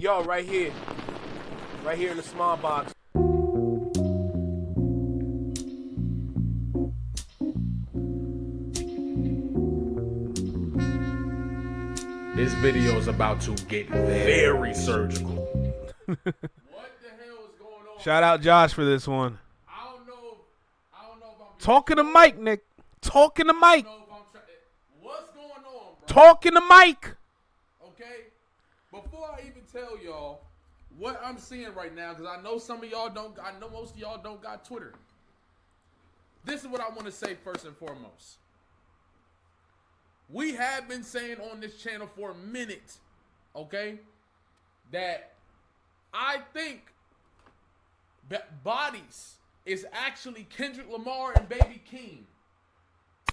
Yo, right here in the small box. This video is about to get very surgical. What the hell is going on? Shout out Josh for this one. I don't know if I'm Talking to Mike, Nick. Talking to Mike. What's going on, bro? Talking to Mike. Okay? Before I even tell y'all what I'm seeing right now, because I know some of y'all don't, I know most of y'all don't got Twitter. This is what I want to say first and foremost. We have been saying on this channel for a minute, okay, that I think that Bodies is actually Kendrick Lamar and Baby Keem.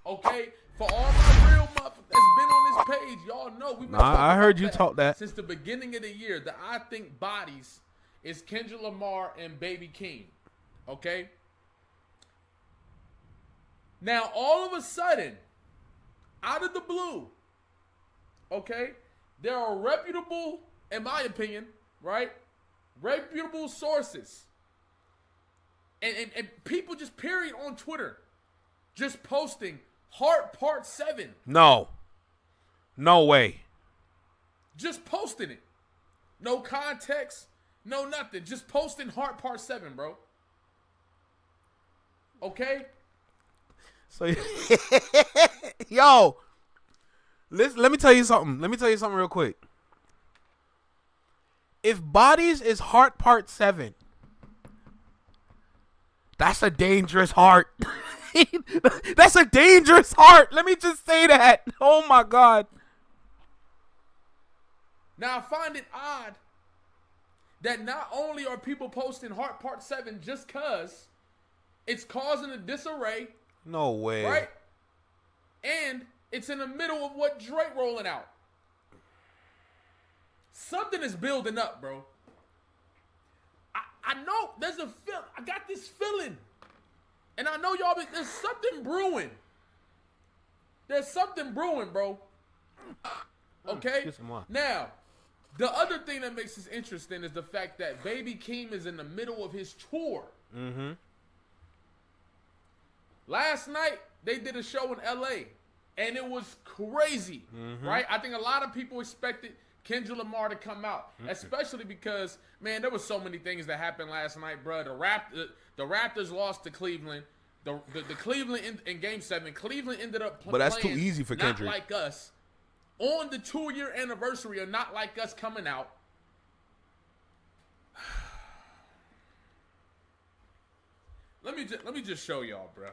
Okay? For all my real motherfuckers that's been on this page, y'all know we've been talking I heard about you talk that since the beginning of the year, that I think Bodies is Kendrick Lamar and Baby Keem. Okay? Now, all of a sudden, out of the blue, okay, there are reputable, in my opinion, right, reputable sources and people just period on Twitter just posting Heart Part 7. No way. Just posting it. No context, no nothing. Just posting Heart Part 7, bro. Okay? So, yo, let me tell you something. Let me tell you something real quick. If Bodies is Heart Part 7, that's a dangerous heart. That's a dangerous heart. Let me just say that. Oh, my God. Now, I find it odd that not only are people posting Heart Part 7 just because it's causing a disarray. No way. Right? And it's in the middle of what Drake rolling out. Something is building up, bro. I know there's a feel. I got this feeling. And I know y'all, there's something brewing. There's something brewing, bro. Okay? Now, the other thing that makes this interesting is the fact that Baby Keem is in the middle of his tour. Mm-hmm. Last night, they did a show in L.A., and it was crazy, right? I think a lot of people expected Kendrick Lamar to come out, especially because, man, there was so many things that happened last night, bro. The Raptors lost to Cleveland. The Cleveland in Game 7, Cleveland ended up playing. But that's too easy for Kendrick. Not like us. On the 2-year anniversary of Not Like Us coming out. Let me just show y'all, bro.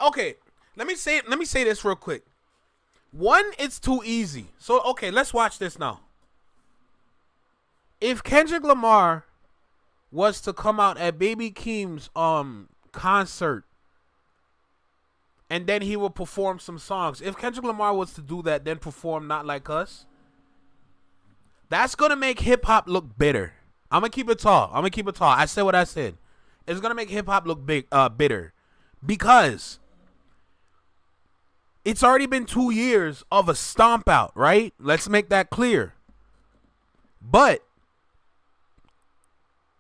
Okay. Let me say this real quick. One, it's too easy. So okay, let's watch this now. If Kendrick Lamar was to come out at Baby Keem's concert, and then he will perform some songs. If Kendrick Lamar was to do that, then perform Not Like Us, that's gonna make hip hop look bitter. I'm gonna keep it tall. I said what I said. It's going to make hip-hop look bitter because it's already been 2 years of a stomp out, right? Let's make that clear. But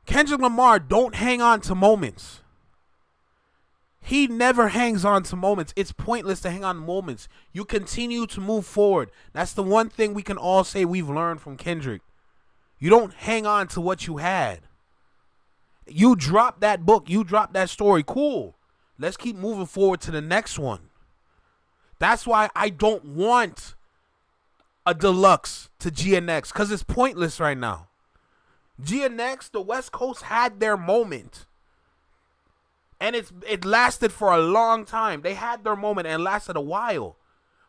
Kendrick Lamar don't hang on to moments. He never hangs on to moments. It's pointless to hang on to moments. You continue to move forward. That's the one thing we can all say we've learned from Kendrick. You don't hang on to what you had. You drop that book, you drop that story, cool. Let's keep moving forward to the next one. That's why I don't want a deluxe to GNX, because it's pointless right now. GNX, the West Coast had their moment. And it lasted for a long time. They had their moment and it lasted a while.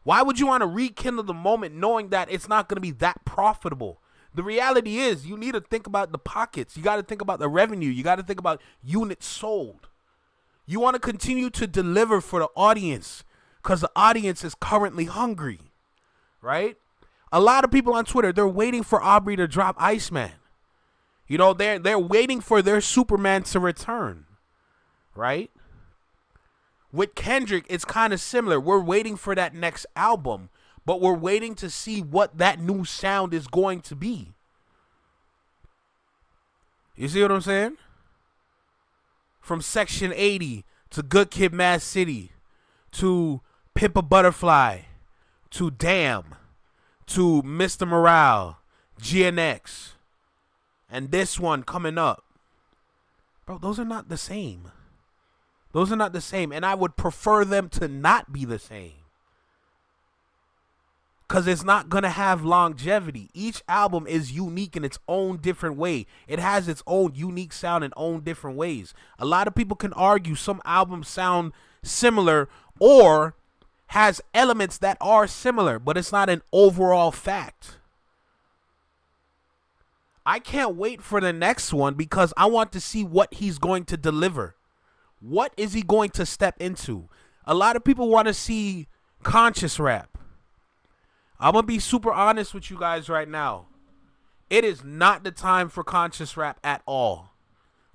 Why would you want to rekindle the moment knowing that it's not going to be that profitable? The reality is you need to think about the pockets. You got to think about the revenue. You got to think about units sold. You want to continue to deliver for the audience because the audience is currently hungry, right? A lot of people on Twitter, they're waiting for Aubrey to drop Iceman. You know, they're waiting for their Superman to return, right? With Kendrick, it's kind of similar. We're waiting for that next album. But we're waiting to see what that new sound is going to be. You see what I'm saying? From Section 80 to Good Kid, Mad City to Pimp a Butterfly to Damn to Mr. Morale, GNX, and this one coming up. Bro, those are not the same. Those are not the same, and I would prefer them to not be the same. Because it's not going to have longevity. Each album is unique in its own different way. It has its own unique sound in own different ways. A lot of people can argue some albums sound similar or has elements that are similar, but it's not an overall fact. I can't wait for the next one because I want to see what he's going to deliver. What is he going to step into? A lot of people want to see conscious rap. I'm going to be super honest with you guys right now. It is not the time for conscious rap at all.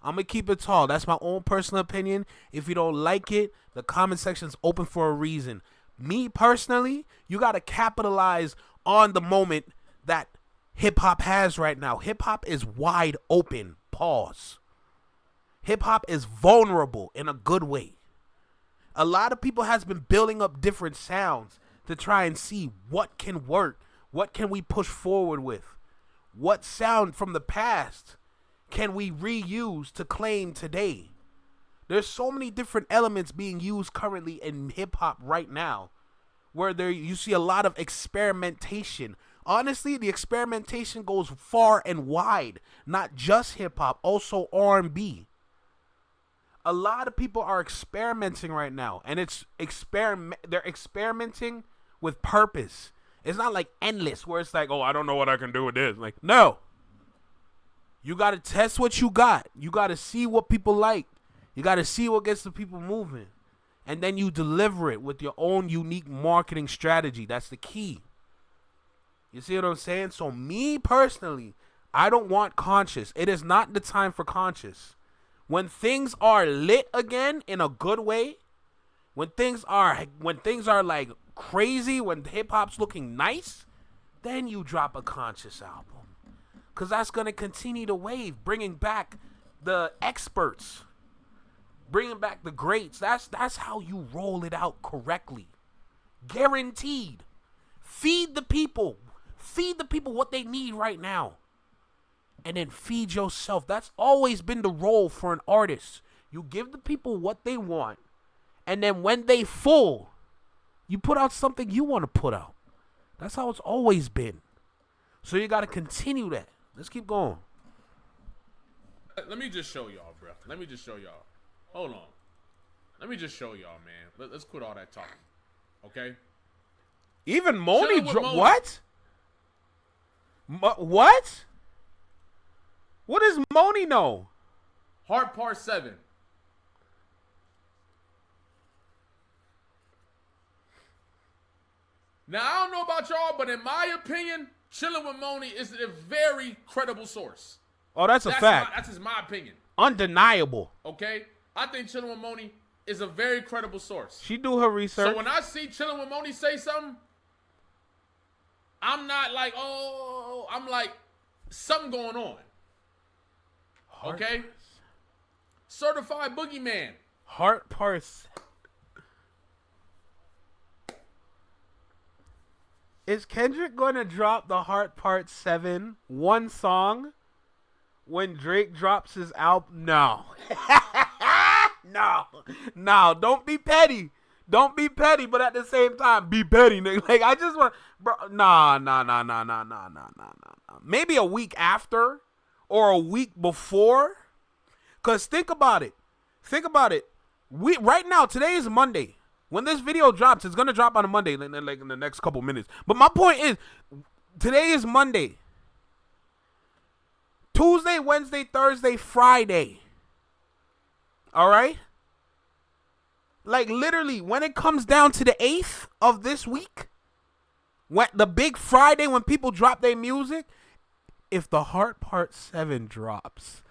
I'm going to keep it tall. That's my own personal opinion. If you don't like it, the comment section's open for a reason. Me personally, you got to capitalize on the moment that hip-hop has right now. Hip-hop is wide open. Pause. Hip-hop is vulnerable in a good way. A lot of people has been building up different sounds to try and see what can work. What can we push forward with? What sound from the past can we reuse to claim today? There's so many different elements being used currently in hip-hop right now where you see a lot of experimentation. Honestly, the experimentation goes far and wide. Not just hip-hop, also R&B. A lot of people are experimenting right now, and they're experimenting with purpose. It's not like endless where it's like, oh, I don't know what I can do with this. Like, no. You got to test what you got. You got to see what people like. You got to see what gets the people moving. And then you deliver it with your own unique marketing strategy. That's the key. You see what I'm saying? So me personally, I don't want conscious. It is not the time for conscious. When things are lit again in a good way, when things are like crazy, when hip hop's looking nice, then you drop a conscious album. Cause that's gonna continue the wave, bringing back the experts, bringing back the greats. That's how you roll it out correctly. Guaranteed. Feed the people what they need right now. And then feed yourself. That's always been the role for an artist. You give the people what they want. And then when they full, you put out something you want to put out. That's how it's always been. So you got to continue that. Let's keep going. Let me just show y'all, bro. Let me just show y'all. Hold on. Let me just show y'all, man. Let's quit all that talking. Okay? Even Moni Moni. what? What? What does Moni know? Heart Part 7. Now, I don't know about y'all, but in my opinion, Chilling with Moni is a very credible source. Oh, that's a fact. That's just my opinion. Undeniable. Okay? I think Chilling with Moni is a very credible source. She do her research. So when I see Chilling with Moni say something, I'm not like, oh, I'm like, something going on. Okay? Certified Boogeyman. Heart Parse. Is Kendrick going to drop the Heart Part 7 one song when Drake drops his album? No. No. Don't be petty. Don't be petty, but at the same time, be petty, nigga. Like, I just want, bro, nah. Maybe a week after or a week before. Because think about it. Right now, today is Monday. When this video drops, it's going to drop on a Monday, like in the next couple minutes. But my point is, today is Monday. Tuesday, Wednesday, Thursday, Friday. All right? Like, literally, when it comes down to the 8th of this week, when the big Friday when people drop their music, if the Heart Part 7 drops,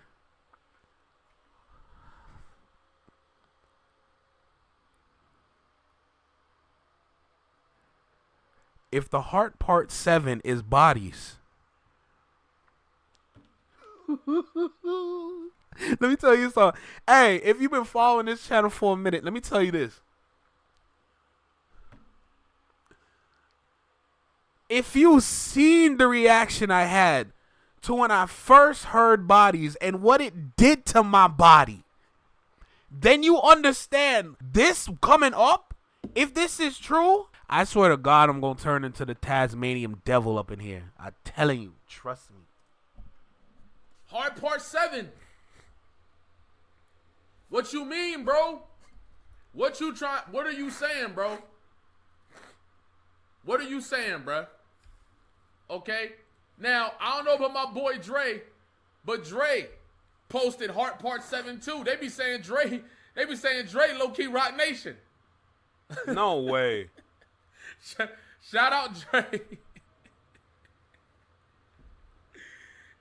if the Heart Part 7 is bodies, Let me tell you something. Hey, if you've been following this channel for a minute, let me tell you this. If you seen the reaction I had to when I first heard Bodies and what it did to my body, then you understand this coming up. If this is true, I swear to God, I'm going to turn into the Tasmanian devil up in here. I'm telling you. Trust me. Hard Part 7. What you mean, bro? What are you saying, bro? What are you saying, bro? Okay? Now, I don't know about my boy Dre, but Dre posted Hard Part 7 too. They be saying Dre low-key Rock Nation. No way. Shout out Dre.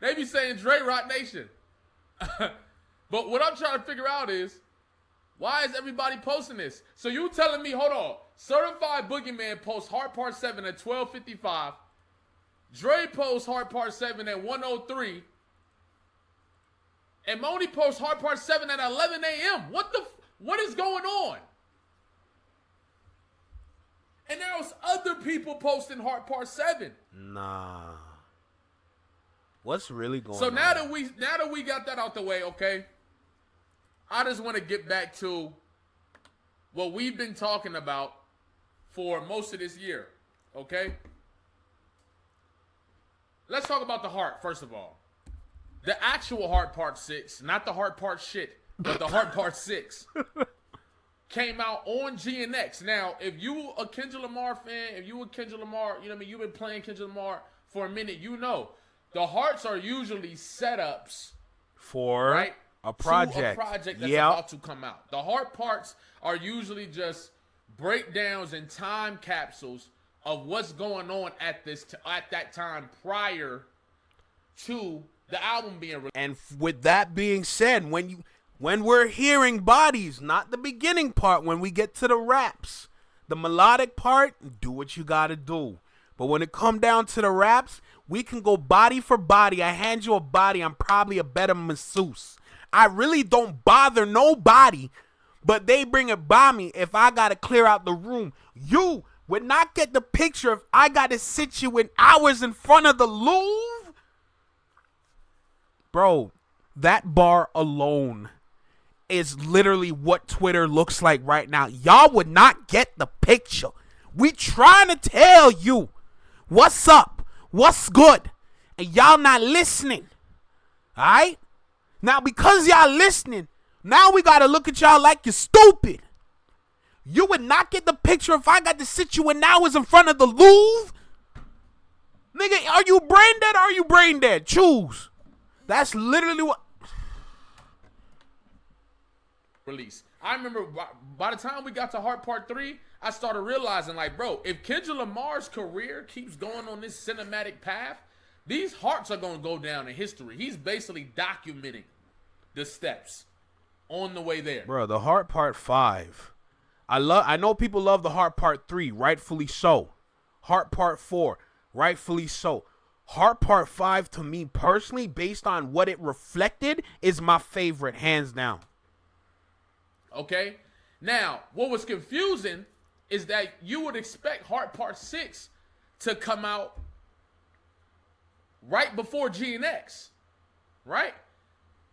They be saying Dre Rock Nation. But what I'm trying to figure out is, why is everybody posting this? So you telling me, hold on, Certified Boogeyman posts Hard Part 7 at 12:55. Dre posts Hard Part 7 at 1:03. And Moni posts Hard Part 7 at 11 a.m. What is going on? And there's other people posting Hard Part 7. Nah. What's really going on? So now that we got that out the way, okay, I just want to get back to what we've been talking about for most of this year, okay? Let's talk about the Heart, first of all. The actual Heart Part 6, not the Heart Part shit, but the Heart Part 6, came out on GNX. Now, if you a Kendrick Lamar fan, if you a Kendrick Lamar, you know what I mean, you've been playing Kendrick Lamar for a minute, you know. The hearts are usually setups for a project. To a project that's about to come out. The heart parts are usually just breakdowns and time capsules of what's going on at that time prior to the album being released. And with that being said, when we're hearing Bodies, not the beginning part, when we get to the raps, the melodic part, do what you gotta do. But when it come down to the raps, we can go body for body. I hand you a body, I'm probably a better masseuse. I really don't bother nobody, but they bring it by me if I gotta clear out the room. You would not get the picture if I gotta sit you in hours in front of the Louvre. Bro, that bar alone is literally what Twitter looks like right now. Y'all would not get the picture. We trying to tell you what's up, what's good, and y'all not listening. All right? Now, because y'all listening, now we got to look at y'all like you're stupid. You would not get the picture if I got to sit you in hours in front of the Louvre. Nigga, are you brain dead or are you brain dead? Choose. That's literally what... Release. I remember by the time we got to Heart Part 3, I started realizing, like, bro, if Kendrick Lamar's career keeps going on this cinematic path, these hearts are going to go down in history. He's basically documenting the steps on the way there. Bro, the Heart Part 5. I know people love the Heart Part 3, rightfully so. Heart Part 4, rightfully so. Heart Part 5, to me personally, based on what it reflected, is my favorite, hands down. Okay? Now, what was confusing is that you would expect Heart Part 6 to come out right before GNX, right?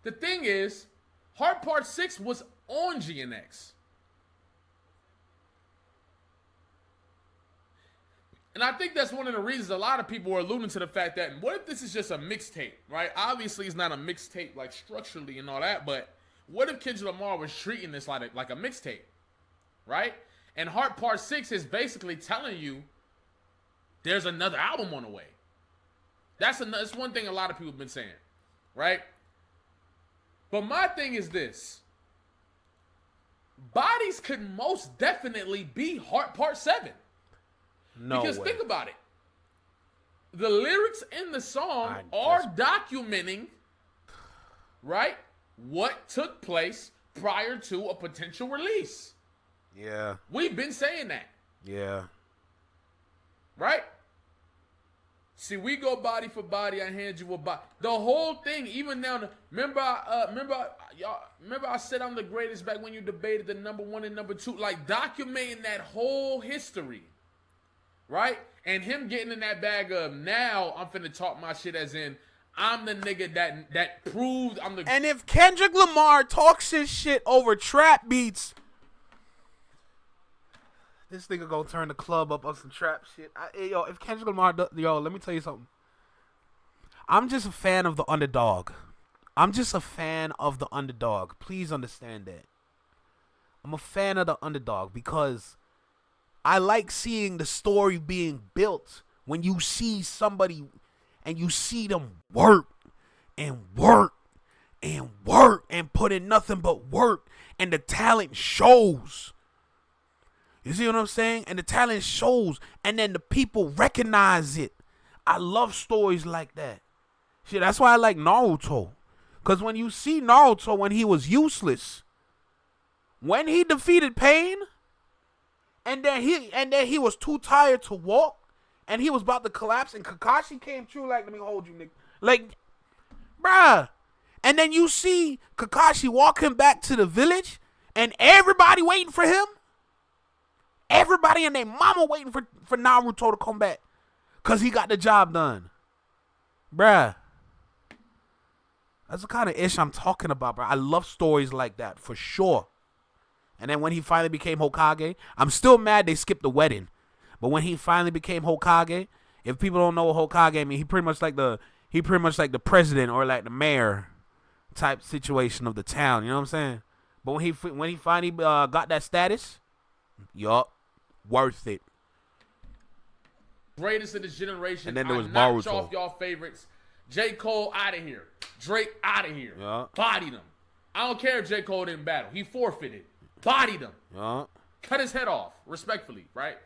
The thing is, Heart Part 6 was on GNX. And I think that's one of the reasons a lot of people are alluding to the fact that, what if this is just a mixtape, right? Obviously, it's not a mixtape, like, structurally and all that, but what if Kendrick Lamar was treating this like a mixtape, right? And Heart Part 6 is basically telling you there's another album on the way. That's one thing a lot of people have been saying, right? But my thing is this. Bodies could most definitely be Heart Part 7. No because way. think about it. The lyrics in the song are documenting, right, what took place prior to a potential release. Yeah. We've been saying that. Yeah. Right? See, we go body for body. I hand you a body. The whole thing, even now. Remember I said I'm the greatest back when you debated the number 1 and number 2. Like, documenting that whole history, right? And him getting in that bag of, now I'm finna talk my shit, as in, I'm the nigga that proved I'm the. And if Kendrick Lamar talks his shit over trap beats, this nigga gonna turn the club up on some trap shit. If Kendrick Lamar, let me tell you something. I'm just a fan of the underdog. Please understand that. I'm a fan of the underdog because I like seeing the story being built when you see somebody and you see them work and work and work and put in nothing but work, and the talent shows. You see what I'm saying? And the talent shows, and then the people recognize it. I love stories like that. Shit, that's why I like Naruto. Because when you see Naruto when he was useless, when he defeated Pain, and then he was too tired to walk, and he was about to collapse, and Kakashi came through like, let me hold you, nigga. Like, bruh. And then you see Kakashi walking back to the village, and everybody waiting for him. Everybody and their mama waiting for Naruto to come back because he got the job done. Bruh. That's the kind of ish I'm talking about, bro. I love stories like that, for sure. And then when he finally became Hokage, I'm still mad they skipped the wedding. But when he finally became Hokage, if people don't know what Hokage mean, he pretty much like the president or like the mayor type situation of the town. You know what I'm saying? But when he finally got that status, yup, worth it. Greatest of this generation. And then there was knocked Naruto. off y'all favorites. J. Cole out of here. Drake out of here. Yeah. Bodied him. I don't care if J. Cole didn't battle. He forfeited. Bodied him. Yeah. Cut his head off, respectfully, right?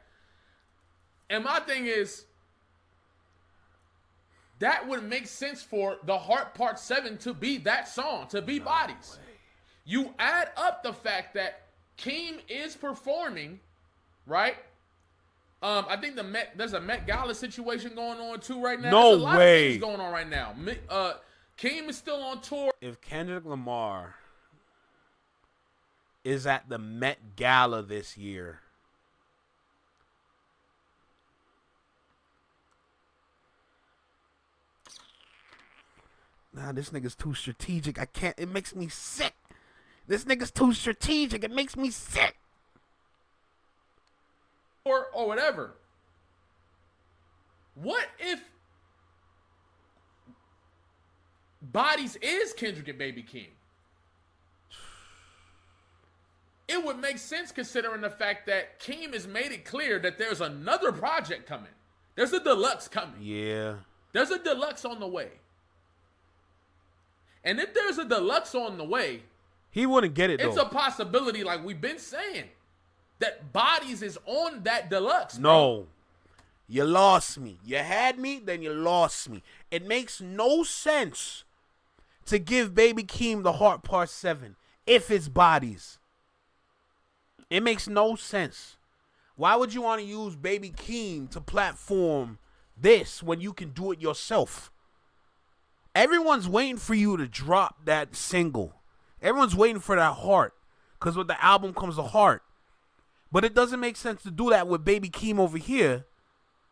And my thing is, that would make sense for the Heart Part 7 to be that song, to be Bodies. You add up the fact that Keem is performing, right? I think there's a Met Gala situation going on too right now. No there's a lot way. of things going on right now. Keem is still on tour. If Kendrick Lamar is at the Met Gala this year, nah, this nigga's too strategic. I can't. It makes me sick. This nigga's too strategic. It makes me sick. Or whatever. What if Bodies is Kendrick and Baby King? It would make sense considering the fact that Keem has made it clear that there's another project coming. There's a deluxe coming. Yeah. There's a deluxe on the way. And if there's a deluxe on the way, He wouldn't get it, though. it's a possibility, like we've been saying, that Bodies is on that deluxe. No. You lost me. You had me, then you lost me. It makes no sense to give Baby Keem the Heart Part 7 if it's Bodies. It makes no sense. Why would you want to use Baby Keem to platform this when you can do it yourself? Everyone's waiting for you to drop that single. Everyone's waiting for that heart. Because with the album comes the heart. But it doesn't make sense to do that with Baby Keem over here.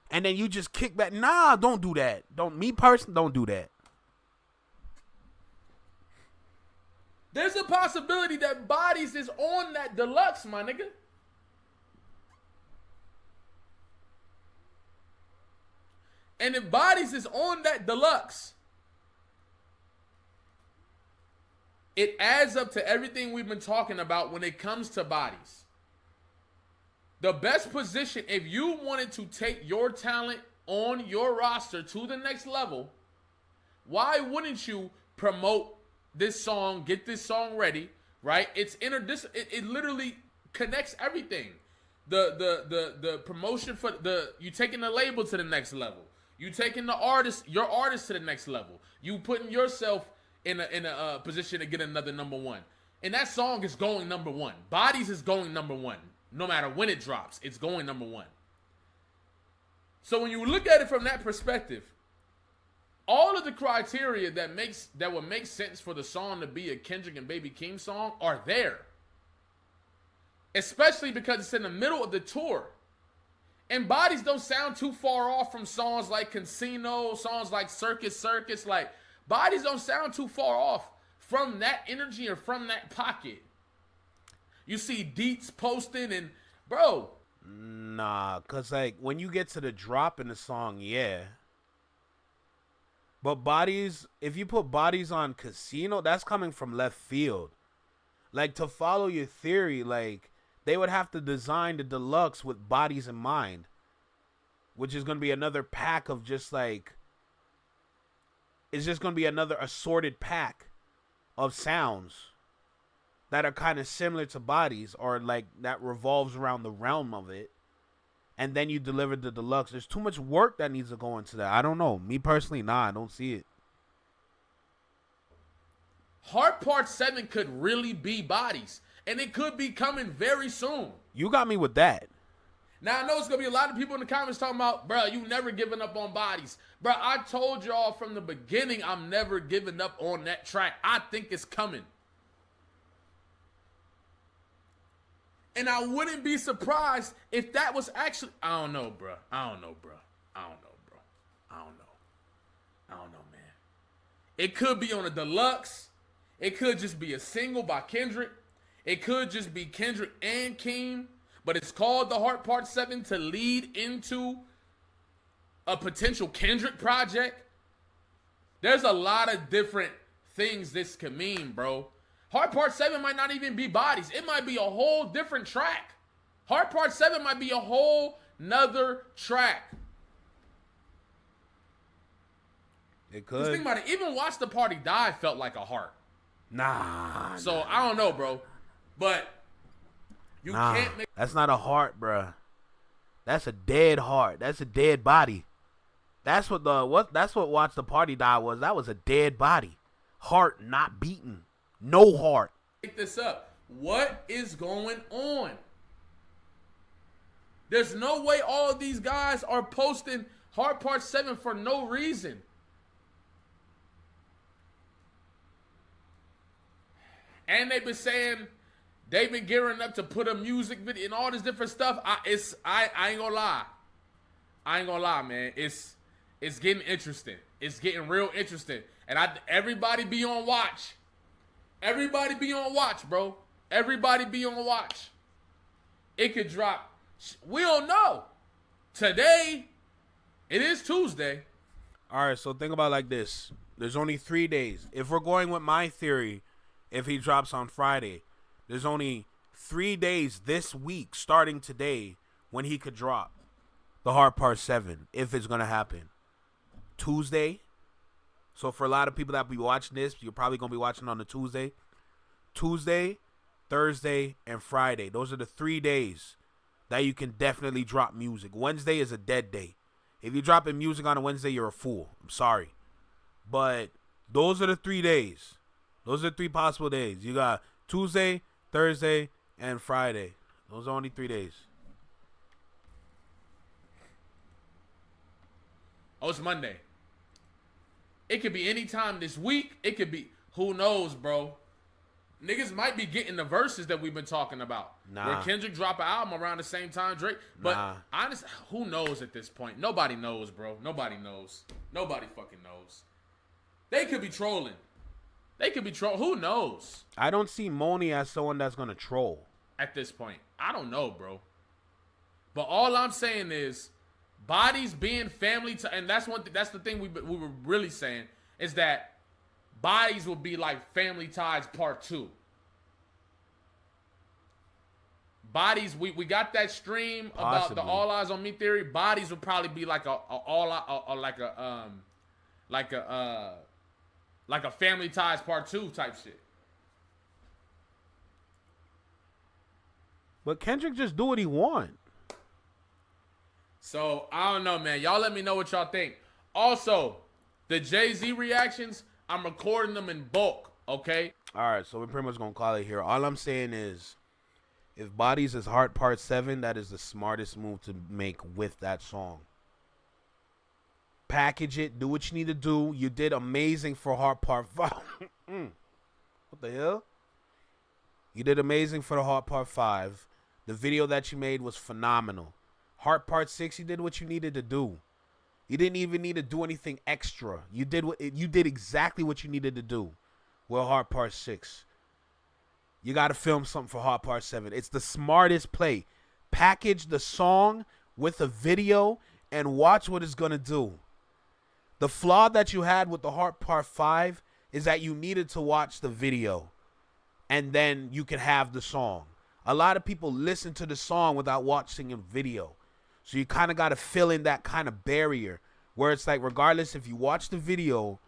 And then you just kick back. Nah, don't do that. Don't do that. There's a possibility that Bodies is on that deluxe, my nigga. And if Bodies is on that deluxe, it adds up to everything we've been talking about when it comes to Bodies. The best position, if you wanted to take your talent on your roster to the next level, why wouldn't you promote this song, get this song ready, right? It literally connects everything. The promotion for you taking the label to the next level. You taking your artist to the next level. You putting yourself in a position to get another number one. And that song is going number one. Bodies is going number one. No matter when it drops, it's going number one. So when you look at it from that perspective, all of the criteria that would make sense for the song to be a Kendrick and Baby Keem song are there. Especially because it's in the middle of the tour. And Bodies don't sound too far off from songs like Casino, songs like Circus Circus. Like, Bodies don't sound too far off from that energy or from that pocket. You see Deets posting and, bro. Nah, because, like, when you get to the drop in the song, yeah. But Bodies, if you put Bodies on Casino, that's coming from left field. Like, to follow your theory, like, they would have to design the deluxe with Bodies in mind, which is going to be another pack of just like, it's just going to be another assorted pack of sounds that are kind of similar to Bodies, or like that revolves around the realm of it. And then you deliver the deluxe. There's too much work that needs to go into that. I don't know. Me personally, nah, I don't see it. Heart Part 7 could really be Bodies. And it could be coming very soon. You got me with that. Now, I know it's going to be a lot of people in the comments talking about, bro, you never giving up on Bodies. Bro, I told y'all from the beginning I'm never giving up on that track. I think it's coming. And I wouldn't be surprised if that was actually... I don't know, bro. I don't know, man. It could be on a deluxe. It could just be a single by Kendrick. It could just be Kendrick and Keem, but it's called the Heart Part 7 to lead into a potential Kendrick project. There's a lot of different things this could mean, bro. Heart Part 7 might not even be Bodies. It might be a whole different track. Heart Part 7 might be a whole nother track. It could. Just think about it. Even Watch the Party Die felt like a heart. Nah. So, I don't know, bro. But you can't make... That's not a heart, bruh. That's a dead heart. That's a dead body. That's what Watch the Party Die was. That was a dead body. Heart not beating. No heart. Pick this up. What is going on? There's no way all of these guys are posting Heart Part 7 for no reason. And they've been saying they've been gearing up to put a music video and all this different stuff. I ain't gonna lie. I ain't gonna lie, man. It's getting interesting. It's getting real interesting. And everybody be on watch. Everybody be on watch, bro. Everybody be on watch. It could drop. We don't know. Today, it is Tuesday. All right, so think about it like this. There's only 3 days. If we're going with my theory, if he drops on Friday, there's only 3 days this week, starting today, when he could drop the Heart Part 7, if it's going to happen. Tuesday. So for a lot of people that be watching this, you're probably going to be watching on the Tuesday. Tuesday, Thursday, and Friday. Those are the 3 days that you can definitely drop music. Wednesday is a dead day. If you're dropping music on a Wednesday, you're a fool. I'm sorry. But those are the 3 days. Those are 3 possible days. You got Tuesday, Thursday, and Friday. Those are only 3 days. Oh, it's Monday. It could be any time this week. It could be, who knows, bro. Niggas might be getting the verses that we've been talking about. Nah. Where Kendrick drop an album around the same time Drake. But honestly, who knows at this point? Nobody knows, bro. Nobody knows. Nobody fucking knows. They could be trolling. Who knows? I don't see Moni as someone that's going to troll. At this point. I don't know, bro. But all I'm saying is, Bodies being family, and that's the thing we were really saying, is that Bodies will be like Family Ties Part 2. Bodies, we got that stream about the All Eyes on Me theory. Bodies would probably be like a Family Ties Part 2 type shit. But Kendrick just do what he want. So, I don't know, man. Y'all let me know what y'all think. Also, the Jay-Z reactions, I'm recording them in bulk, okay? All right, so we're pretty much going to call it here. All I'm saying is, if Bodies is Heart Part 7, that is the smartest move to make with that song. package it, do what you need to do. You did amazing for Heart Part 5. What the hell? You did amazing for the Heart Part 5. The video that you made was phenomenal. Heart Part 6, you did what you needed to do. You didn't even need to do anything extra. You did exactly what you needed to do with Heart Part 6. You got to film something for Heart Part 7. It's the smartest play. Package the song with a video and watch what it's going to do. The flaw that you had with the Heart Part 5 is that you needed to watch the video and then you can have the song. A lot of people listen to the song without watching a video. So you kind of got to fill in that kind of barrier where it's like, regardless if you watch the video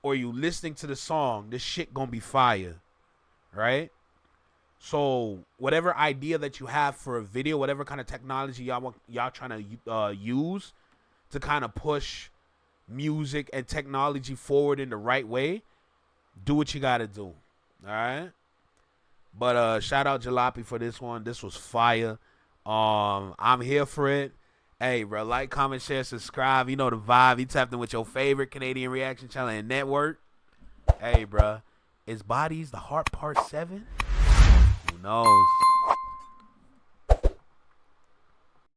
or you listening to the song, this shit gonna be fire, right? So whatever idea that you have for a video, whatever kind of technology y'all trying to use to kind of push music and technology forward in the right way, do what you got to do, all right? But shout out Jalopy for this one. This was fire. I'm here for it. Hey, bro, like, comment, share, subscribe. You know the vibe. You tapped in with your favorite Canadian reaction channel and network. Hey, bro, is Bodies the Heart Part 7? Who knows?